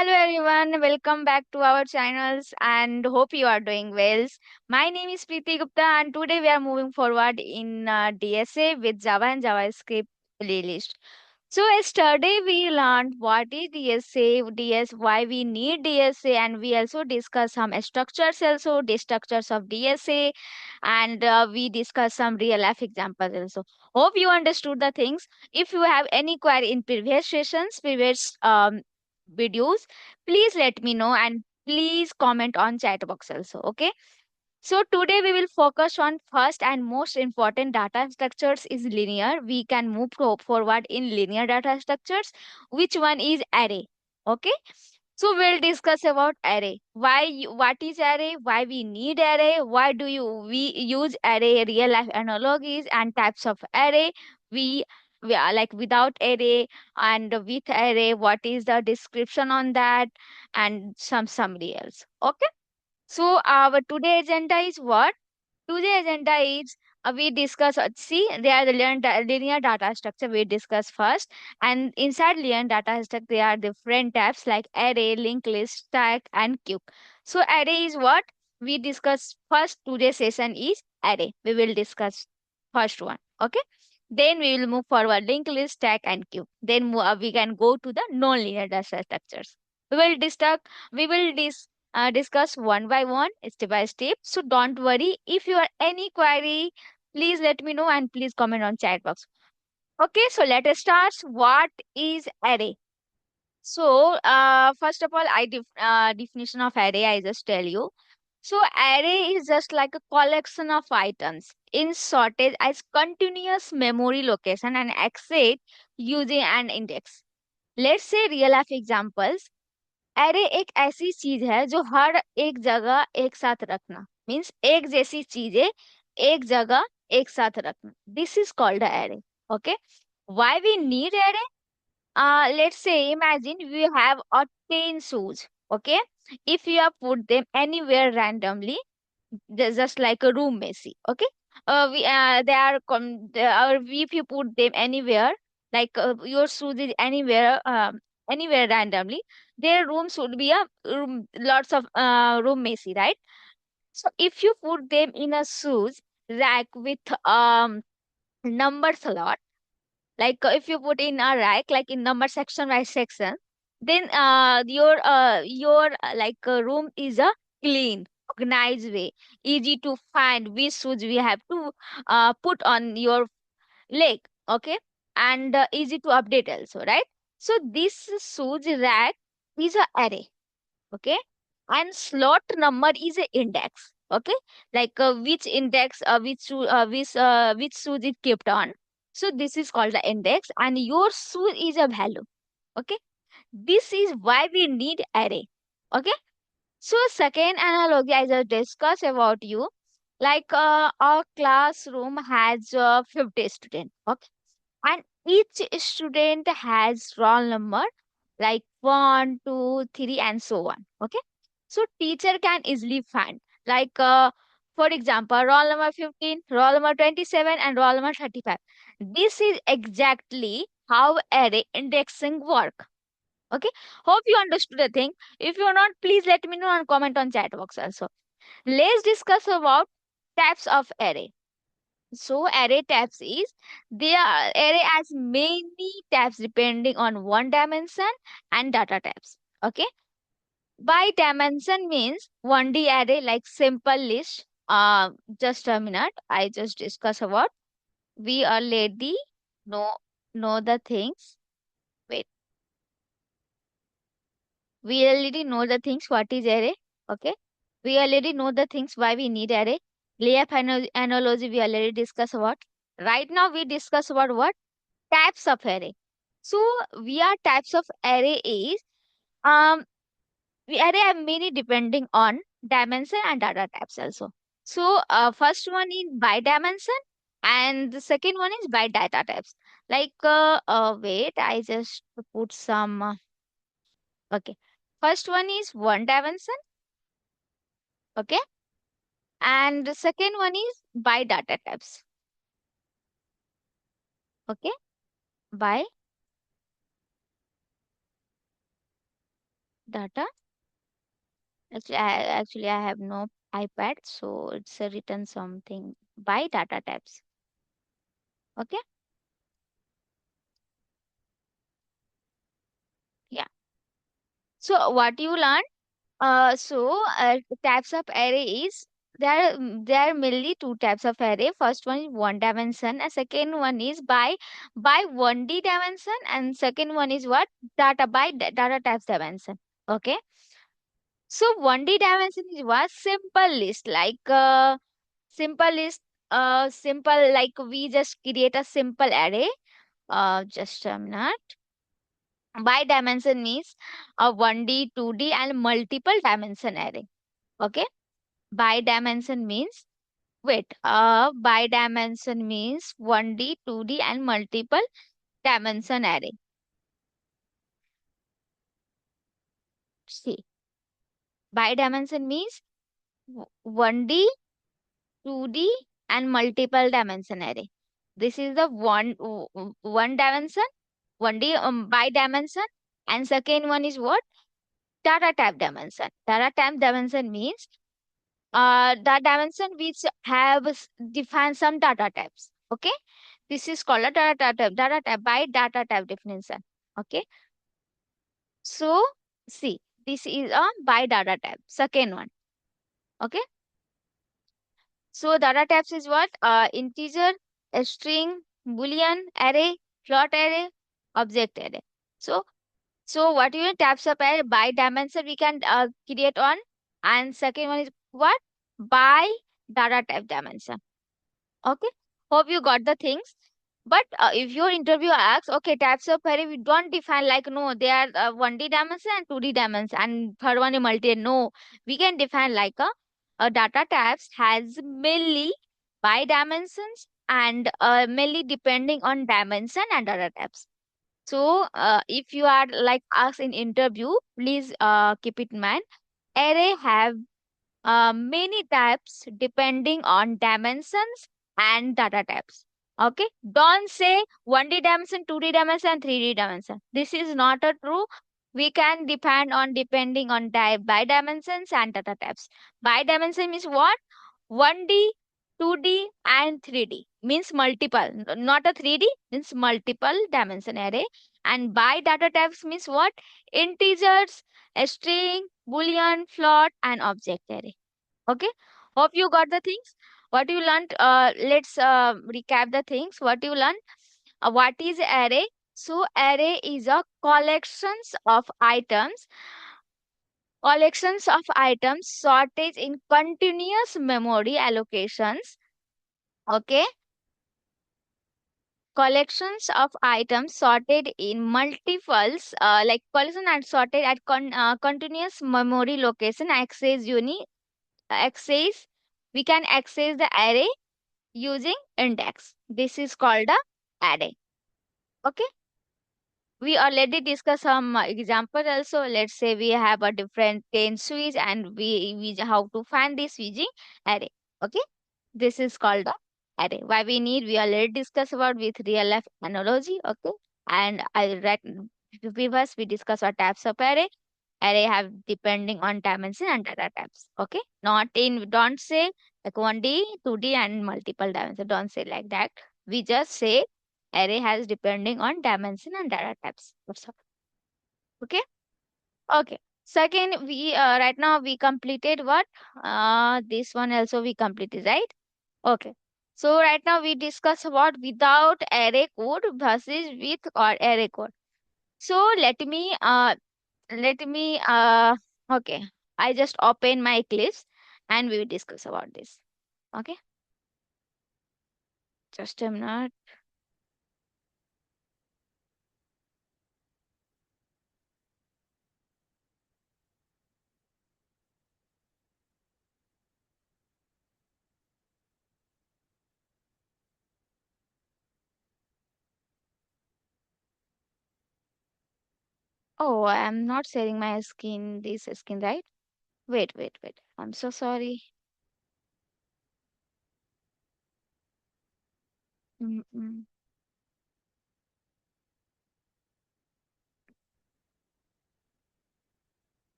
hello everyone. Welcome back to our channels and hope you are doing well. My name is Preeti Gupta and today we are moving forward in DSA with Java and JavaScript playlist. So yesterday we learned what is DSA, why we need DSA, and we also discussed some structures also, the structures of DSA, and we discussed some real life examples also. Hope you understood the things. If you have any query in previous sessions, previous videos, please let me know and please comment on chat box also. Okay. So today we will focus on first and most important data structures is linear. We can move forward in linear data structures. Which one is array? Okay. So we'll discuss about array. What is array? Why we need array? Why do we use array? Real life analogies and types of array. We we are like without array and with array. What is the description on that? And some summary else. Okay. So our today agenda is what? Today agenda is we discuss see they are the linear data structure we discuss first, and inside linear data structure there are different types like array, linked list, stack, and queue. So array is what we discuss first. Today's session is array. We will discuss first one. Okay. Then we will move forward linked list, stack, and queue. Then we can go to the non-linear data structures. We will discuss one by one, step by step. So don't worry. If you have any query, please let me know and please comment on chat box. Okay, so let us start. What is array? So first of all, definition of array I just tell you. So array is just like a collection of items in sorted as continuous memory location and accessed using an index. Let's say real life examples. अरे एक ऐसी चीज है जो हर एक जगह एक साथ रखना मीन्स एक जैसी चीजें एक जगह एक साथ रखना. This is called array. Okay. Why we need array? Let's say imagine we have a 10 shoes. Okay. If you have put them anywhere randomly, just like a room messy. Okay. They are or if you put them anywhere, like your shoes is anywhere randomly, their room should be a room, lots of room messy, right? So if you put them in a shoes rack with number slot, like if you put in a rack like in number section by section, then your like room is a clean organized way, easy to find which shoes we have to put on your leg. Okay. And easy to update also, right? So this shoes rack is a array. Okay. And slot number is a index. Okay. Like which index which shoes is kept on. So this is called the index and your shoe is a value. Okay. This is why we need array. Okay. So second analogy I just discuss about you, like our classroom has 50 students. Okay. And each student has roll number like 1, 2, 3, and so on. Okay. So teacher can easily find like for example roll number 15, roll number 27, and roll number 35. This is exactly how array indexing work. Okay. Hope you understood the thing. If you're not, please let me know and comment on chat box also. Let's discuss about types of array. So array types is there are array has many types depending on one dimension and data types. Okay. By dimension means 1D array like simple list. Just a minute. I just discuss about. We already know know the things. Wait. We already know the things. What is array? Okay. We already know the things why we need array. Layout analogy we already discuss about. Right now we discuss about what? Types of array. So we are types of array is um we array have many depending on dimension and data types also. So first one is by dimension and the second one is by data types. Like wait, I just put some okay. First one is one dimension, okay, and the second one is by data types, okay, by data. Actually, I have no iPad, so it's written something by data types. Okay, yeah. So what you learn? Types of array is there are mainly two types of array. First one is one dimension, and second one is by 1D dimension, and second one is what data types dimension. Okay. So 1D dimension is what simple list simple list simple like we just create a simple array. Just a minute. By dimension means a 1D, 2D, and multiple dimension array. Okay. Bi-dimension means bi-dimension means 1D, 2D and multiple dimension array. See, bi-dimension means 1D, 2D and multiple dimension array. This is the one dimension, 1D bi-dimension, and second one is what? Data type dimension. Data type dimension means the dimension which have defined some data types. Okay, this is called a data type by data type definition. Okay, so see, this is a by data type. Second one. Okay, so data types is what? Integer, a string, boolean, array, float array, object array. So what you types of array by dimension we can create on, and second one is what? By data type dimension. Okay. Hope you got the things. But if your interview asks, okay, types of array, we don't define like, no, they are 1D dimension and 2D dimension and third one is multi. No, we can define like a data types has mainly by dimensions and mainly depending on dimension and data types. So if you are like asked in interview, please keep it in mind. Array have many types depending on dimensions and data types. Okay, don't say 1D dimension, 2D dimension, and 3D dimension. This is not a true. We can depend on depending on type by dimensions and data types. By dimension means what? 1D, 2D, and 3D means multiple, not a 3D means multiple dimension array. And by data types means what? Integers, a string, boolean, float, and object array. Okay. Hope you got the things. What you learned. Let's recap the things. What you learned. What is array? So array is a collections of items sorted in continuous memory allocations. Okay. Collections of items sorted in multiples, like collection and sorted at continuous memory location. Access. We can access the array using index. This is called a array. Okay. We already discussed some example also. Let's say we have a different 10 switch and we how to find this using array. Okay. This is called a array. Why we need, we already discussed about with real life analogy. Okay. And I read previous we discussed what types of array have depending on dimension and data types. Okay. Not in, don't say like 1D, 2D and multiple dimension. Don't say like that. We just say array has depending on dimension and data types. That's all. Okay. Okay. Second, we right now we completed what? This one also we completed, right? Okay. So right now we discuss about without array code versus with or array code. So let me okay, I just open my Eclipse and we will discuss about this. Okay, just a minute. Oh, I'm not sharing my screen, this screen, right? Wait, I'm so sorry. Mm-mm.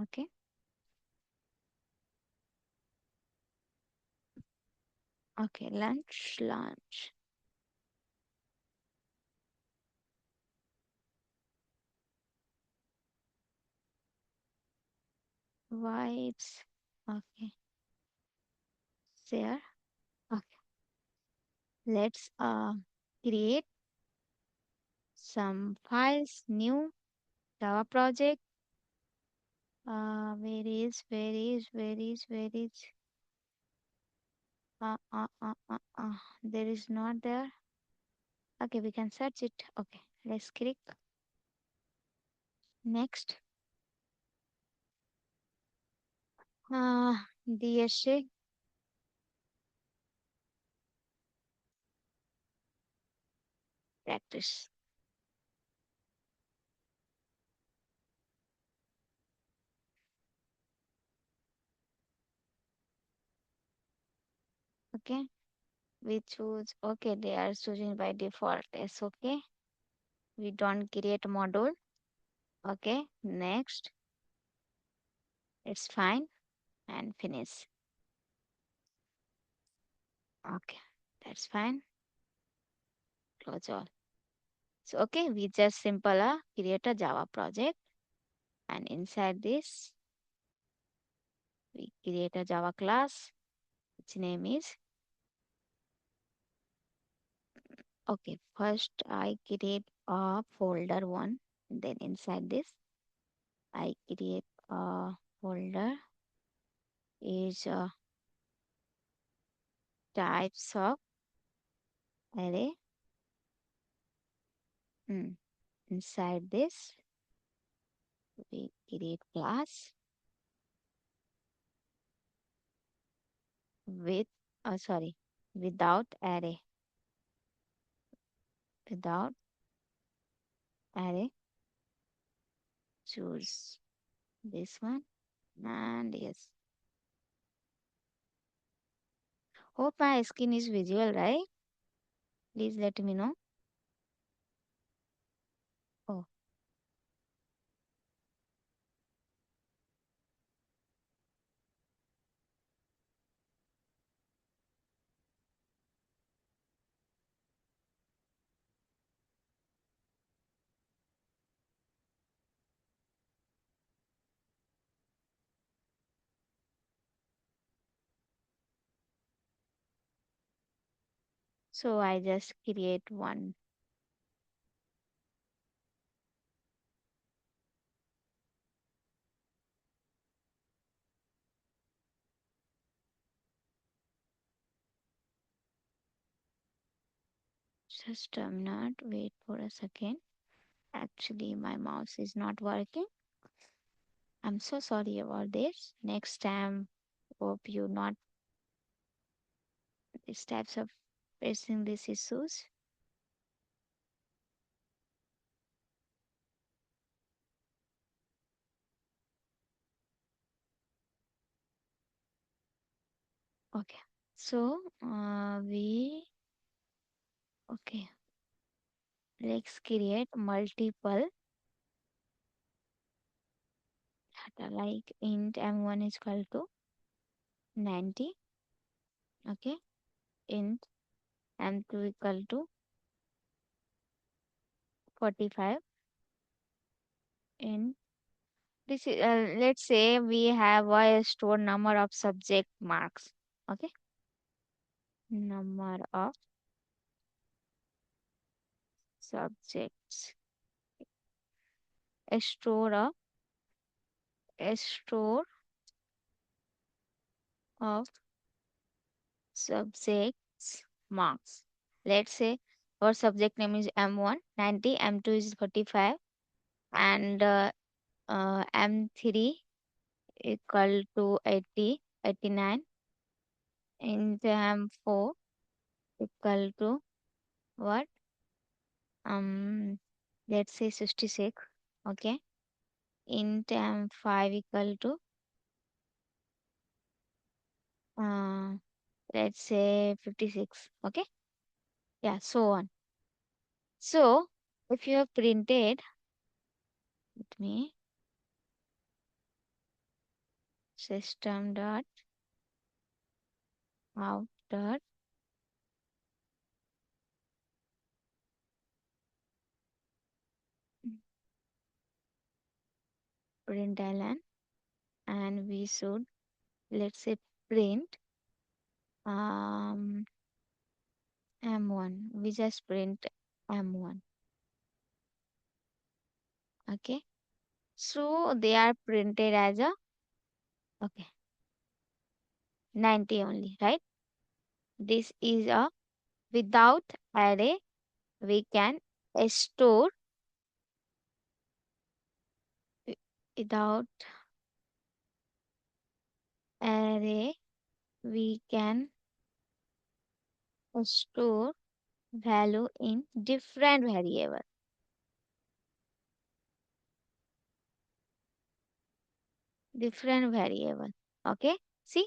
Okay. Okay. Lunch, lunch. Vibes. Okay. Share. Okay. Let's create some files. New Java project. Where is? There is not there. Okay, we can search it. Okay, let's click next. DSA practice. Okay, we choose. Okay, they are choosing by default. It's okay. We don't create module. Okay, next. It's fine and finish. Okay, that's fine. Close all. So okay, we just simple create a Java project, and inside this we create a Java class which name is. Okay, first I create a folder one. Then inside this, I create a folder is types of array. Mm. Inside this, we create class with, sorry, without array. Without array, choose this one. And yes, hope my skin is visual, right? Please let me know. Oh, so I just create one just a minute. Wait for a second. Actually, my mouse is not working. I'm so sorry about this. Next time, hope you not these types of facing these issues. Okay. So we okay. Let's create multiple data like int m1 is equal to 90. Okay. Int m2 equal to 45. In this is, let's say we have a store number of subject marks. Okay. Number of subjects. A store of subjects marks. Let's say our subject name is M1, 90, M2 is 45, and M3 equal to 80, 89, and M4 equal to what? Um, let's say 66. Okay. Int M5 equal to uh, let's say 56. Okay. Yeah, so on. So if you have printed, let me system dot out dot println, and we should, let's say, print um m1. We just print m1. Okay, so they are printed as a, okay, 90 only, right? This is a without array. We can store wi- without array. We can store value in different variable. Different variable. Okay. See,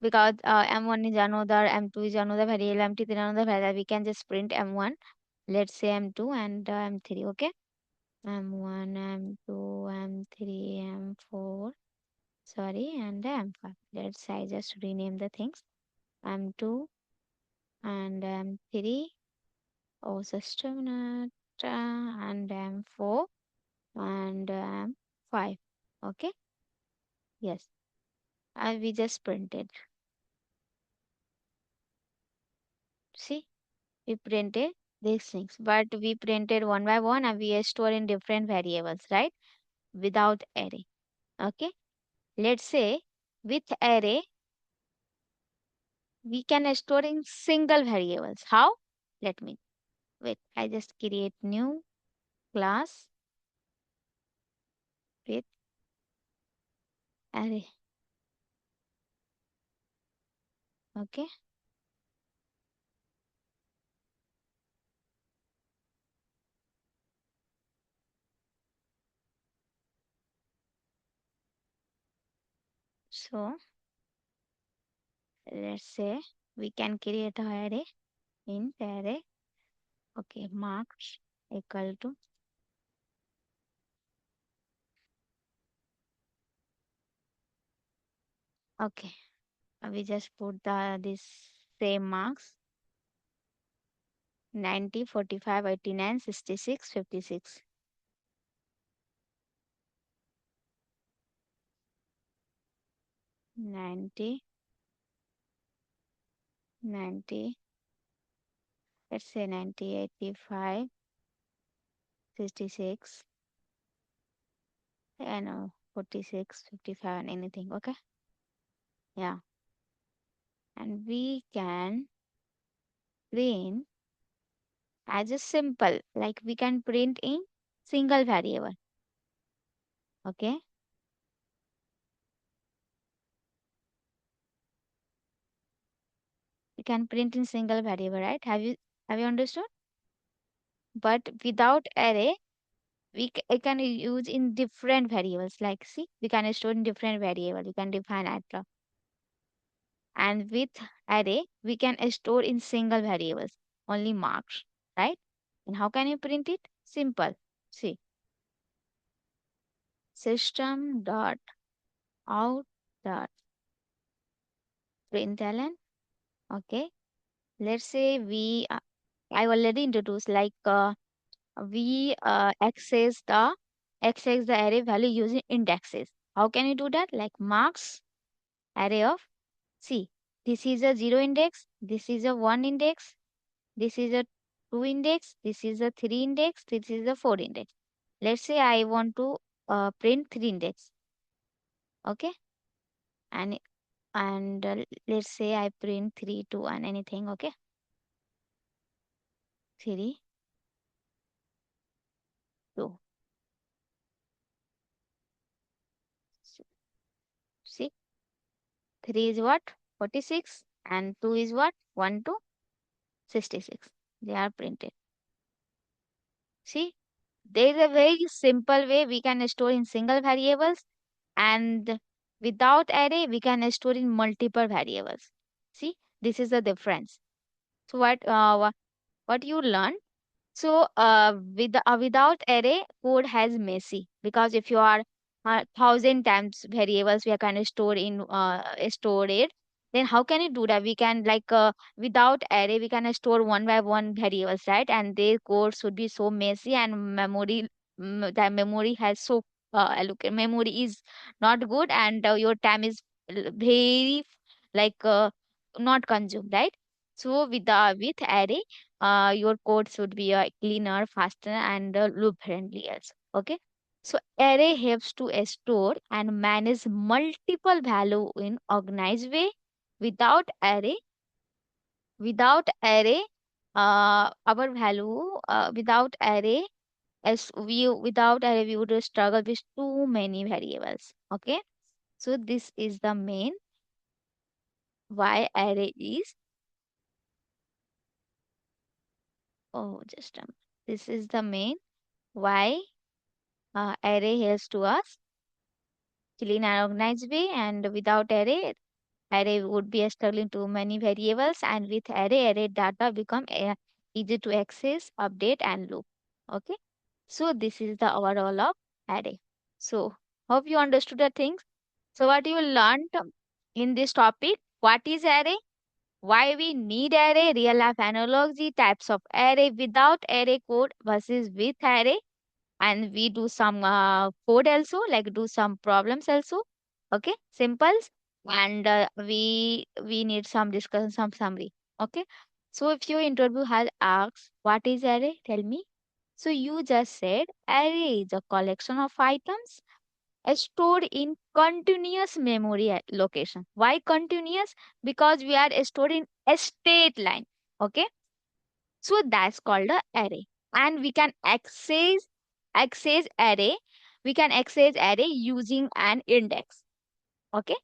because m1 is another, m2 is another variable, m3 is another variable. We can just print m1. Let's say m2 and m3. Okay. M1, M2, M3, M4, sorry, and M5. Let's say I just rename the things. M2 and M3, oh, system and M4 and M5. Okay, yes, we just printed. See, we printed these things, but we printed one by one and we store in different variables, right? Without array. Okay, let's say with array we can store in single variables. How? Let me wait. I just create new class with array. Okay. So let's say we can create a array in array. Okay, marks equal to, okay. We just put the this same marks 90, 45, 89, 66, 56. 90, 90, let's say 90, 85, 66, and 46, 55, and anything. Okay. Yeah. And we can print as a simple, like we can print in single variable. Okay. We can print in single variable, right? Have you understood? But without array, I can use in different variables. Like see, we can store in different variable. We can define at, and with array, we can store in single variables, only marks, right? And how can you print it? Simple. See, system dot out dot println. Okay. Let's say I already introduced, like we access the array value using indexes. How can you do that? Like marks array of, see, this is a 0 index, this is a 1 index, this is a 2 index, this is a 3 index, this is a 4 index. Let's say I want to print 3 index. Okay. And let's say I print 3, 2, and anything. Okay. 3, 2. See, 3 is what? 46, and 2 is what? 1 to 66. They are printed. See, there is a very simple way we can store in single variables, and without array we can store in multiple variables. See, this is the difference. So what you learn? So without array, code has messy, because if you are thousand times variables we are kind of store it. Then how can you do that? We can like without array we can store one by one variables, right? And their code should be so messy, and the memory has so allocate memory is not good, and your time is very like not consumed, right? So with array, your code should be cleaner, faster, and loop friendly also. Okay. So array helps to store and manage multiple value in organized way. Without array, our value without array we would struggle with too many variables. Okay, so this is the main why array is. Oh, just a minute. This is the main why array helps to us clean and organized way, and without array would be struggling too many variables, and with array data become easy to access, update, and loop. Okay, so this is the overall of array. So hope you understood the things. So what you learned in this topic: what is array, why we need array, real life analogy, types of array, without array code versus with array, and we do some code also, like do some problems also. Okay, simples. And we need some discussion, some summary. Okay, so if your interview has asked what is array, tell me. So you just said array is a collection of items stored in continuous memory location. Why continuous? Because we are stored in a straight line. Okay, so that's called a array. And we can access array. We can access array using an index. Okay.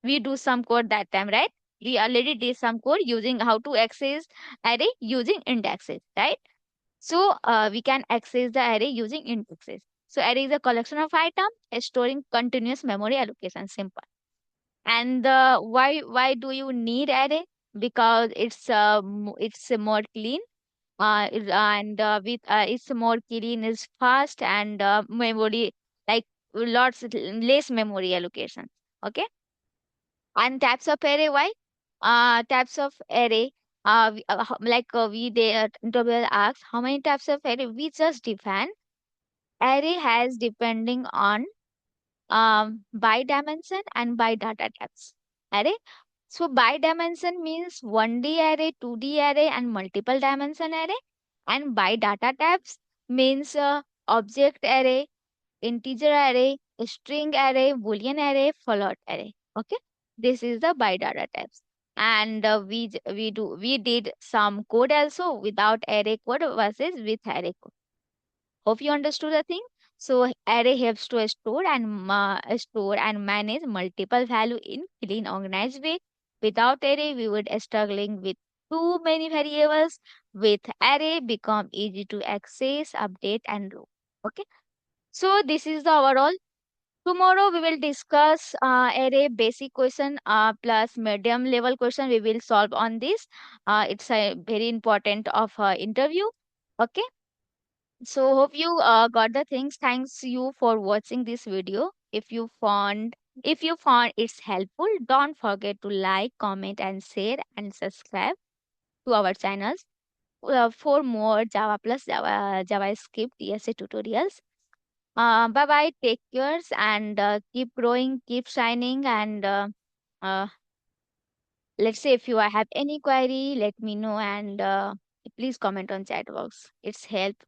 We do some code that time, right? We already did some code using how to access array using indexes, right? So we can access the array using indexes. So array is a collection of items storing continuous memory allocation. Simple. And why do you need array? Because it's more clean, and with it's more clean, is fast, and memory like lots less memory allocation. Okay. And types of array, why types of array, interviewer asks how many types of array, we just define array has depending on by dimension and by data types array. So by dimension means 1D array, 2D array, and multiple dimension array. And by data types means object array, integer array, string array, boolean array, float array. Okay, this is the by data types. And we did some code also without array code versus with array code. Hope you understood the thing. So array helps to store and manage multiple value in clean organized way. Without array, we would struggling with too many variables. With array, become easy to access, update, and loop. Okay. So this is the overall. Tomorrow we will discuss array basic question plus medium level question. We will solve on this. It's a very important of interview. Okay. So hope you got the things. Thanks you for watching this video. If you found it's helpful, don't forget to like, comment, and share, and subscribe to our channels for more Java plus JavaScript DSA tutorials. Bye bye. Take care and keep growing, keep shining. And uh, let's say if you have any query, let me know, and please comment on chat box. It's help